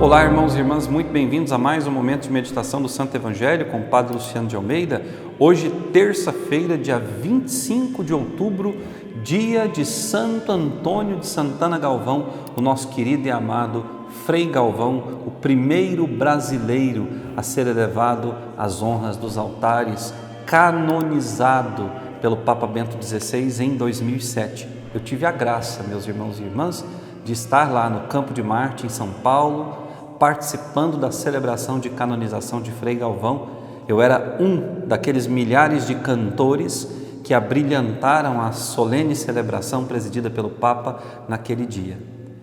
Olá, irmãos e irmãs, muito bem-vindos a mais um momento de meditação do Santo Evangelho com o Padre Luciano de Almeida. Hoje, terça-feira, dia 25 de outubro, dia de Santo Antônio de Santana Galvão, o nosso querido e amado Frei Galvão, o primeiro brasileiro a ser elevado às honras dos altares, canonizado pelo Papa Bento XVI em 2007. Eu tive a graça, meus irmãos e irmãs, de estar lá no Campo de Marte, em São Paulo, participando da celebração de canonização de Frei Galvão. Eu era um daqueles milhares de cantores que abrilhantaram a solene celebração presidida pelo Papa naquele dia.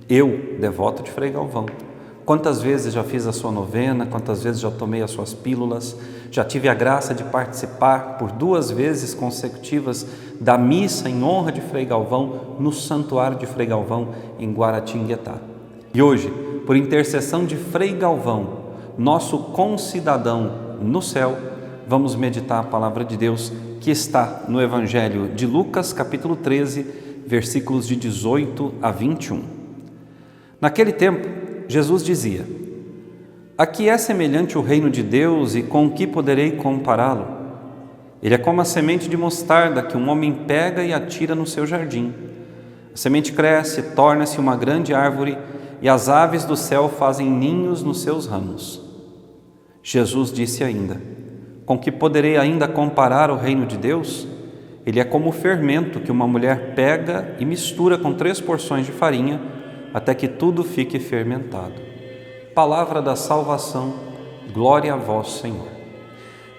Eu, devoto de Frei Galvão, quantas vezes já fiz a sua novena, quantas vezes já tomei as suas pílulas, já tive a graça de participar por 2 vezes consecutivas da missa em honra de Frei Galvão no Santuário de Frei Galvão em Guaratinguetá. E hoje, por intercessão de Frei Galvão, nosso concidadão no céu, vamos meditar a palavra de Deus que está no Evangelho de Lucas, capítulo 13, versículos de 18 a 21. Naquele tempo, Jesus dizia: "A que é semelhante o reino de Deus e com que poderei compará-lo? Ele é como a semente de mostarda que um homem pega e atira no seu jardim. A semente cresce, torna-se uma grande árvore e as aves do céu fazem ninhos nos seus ramos." Jesus disse ainda: "Com que poderei ainda comparar o reino de Deus? Ele é como o fermento que uma mulher pega e mistura com 3 porções de farinha até que tudo fique fermentado." Palavra da salvação, glória a vós, Senhor.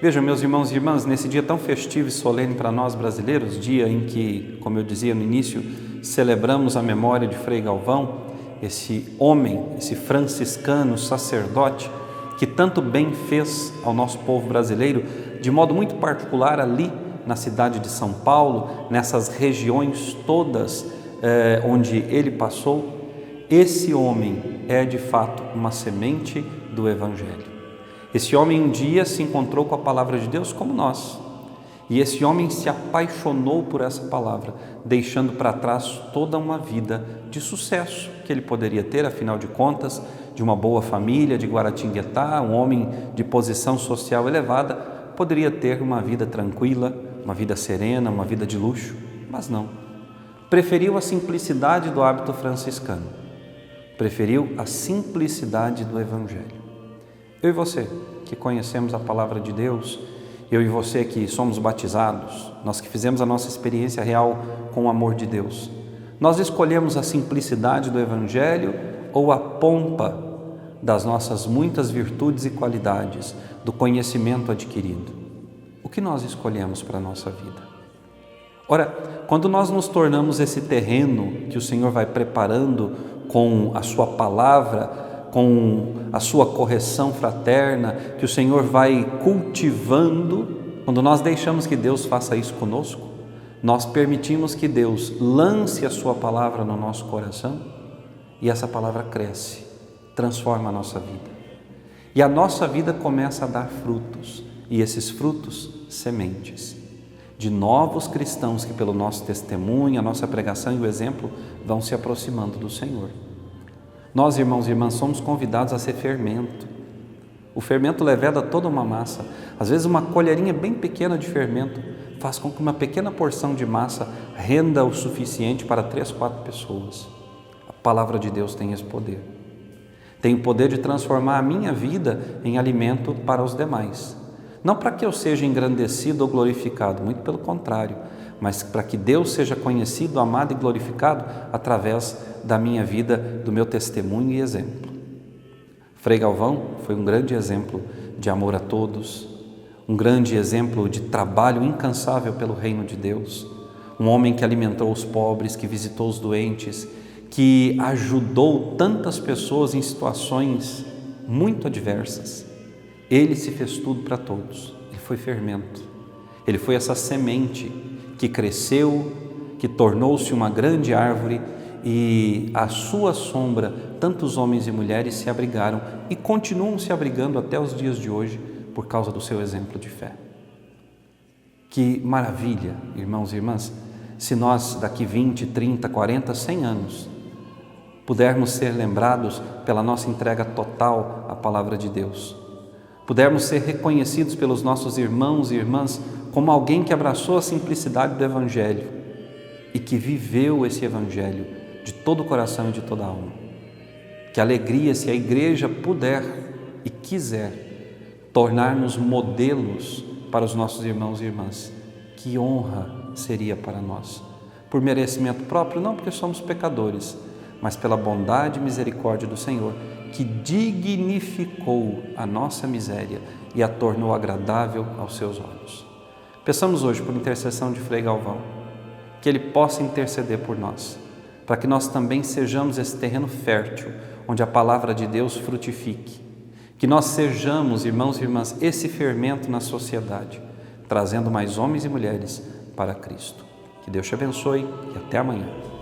Vejam, meus irmãos e irmãs, nesse dia tão festivo e solene para nós brasileiros, dia em que, como eu dizia no início, celebramos a memória de Frei Galvão, esse homem, esse franciscano, sacerdote, que tanto bem fez ao nosso povo brasileiro, de modo muito particular ali na cidade de São Paulo, nessas regiões todas onde ele passou. Esse homem é de fato uma semente do Evangelho. Esse homem um dia se encontrou com a palavra de Deus como nós, e esse homem se apaixonou por essa palavra, deixando para trás toda uma vida de sucesso que ele poderia ter, afinal de contas, de uma boa família, de Guaratinguetá, um homem de posição social elevada, poderia ter uma vida tranquila, uma vida serena, uma vida de luxo, mas não. Preferiu a simplicidade do hábito franciscano, preferiu a simplicidade do Evangelho. Eu e você, que conhecemos a palavra de Deus, eu e você que somos batizados, nós que fizemos a nossa experiência real com o amor de Deus, nós escolhemos a simplicidade do Evangelho ou a pompa das nossas muitas virtudes e qualidades, do conhecimento adquirido? O que nós escolhemos para a nossa vida? Ora, quando nós nos tornamos esse terreno que o Senhor vai preparando com a sua palavra, com a sua correção fraterna, que o Senhor vai cultivando, quando nós deixamos que Deus faça isso conosco, nós permitimos que Deus lance a sua palavra no nosso coração e essa palavra cresce, transforma a nossa vida. E a nossa vida começa a dar frutos, e esses frutos, sementes de novos cristãos que pelo nosso testemunho, a nossa pregação e o exemplo vão se aproximando do Senhor. Nós, irmãos e irmãs, somos convidados a ser fermento. O fermento leveda toda uma massa. Às vezes uma colherinha bem pequena de fermento faz com que uma pequena porção de massa renda o suficiente para 3, 4 pessoas. A palavra de Deus tem esse poder. Tem o poder de transformar a minha vida em alimento para os demais. Não para que eu seja engrandecido ou glorificado, muito pelo contrário, mas para que Deus seja conhecido, amado e glorificado através da minha vida, do meu testemunho e exemplo. Frei Galvão foi um grande exemplo de amor a todos, um grande exemplo de trabalho incansável pelo reino de Deus, um homem que alimentou os pobres, que visitou os doentes, que ajudou tantas pessoas em situações muito adversas. Ele se fez tudo para todos, ele foi fermento, ele foi essa semente que cresceu, que tornou-se uma grande árvore e à sua sombra tantos homens e mulheres se abrigaram e continuam se abrigando até os dias de hoje por causa do seu exemplo de fé. Que maravilha, irmãos e irmãs, se nós daqui 20, 30, 40, 100 anos pudermos ser lembrados pela nossa entrega total à palavra de Deus, pudermos ser reconhecidos pelos nossos irmãos e irmãs como alguém que abraçou a simplicidade do Evangelho e que viveu esse Evangelho de todo o coração e de toda a alma. Que alegria se a igreja puder e quiser tornar-nos modelos para os nossos irmãos e irmãs. Que honra seria para nós, por merecimento próprio, não porque somos pecadores, mas pela bondade e misericórdia do Senhor, que dignificou a nossa miséria e a tornou agradável aos seus olhos. Peçamos hoje por intercessão de Frei Galvão, que ele possa interceder por nós, para que nós também sejamos esse terreno fértil, onde a palavra de Deus frutifique, que nós sejamos, irmãos e irmãs, esse fermento na sociedade, trazendo mais homens e mulheres para Cristo. Que Deus te abençoe e até amanhã.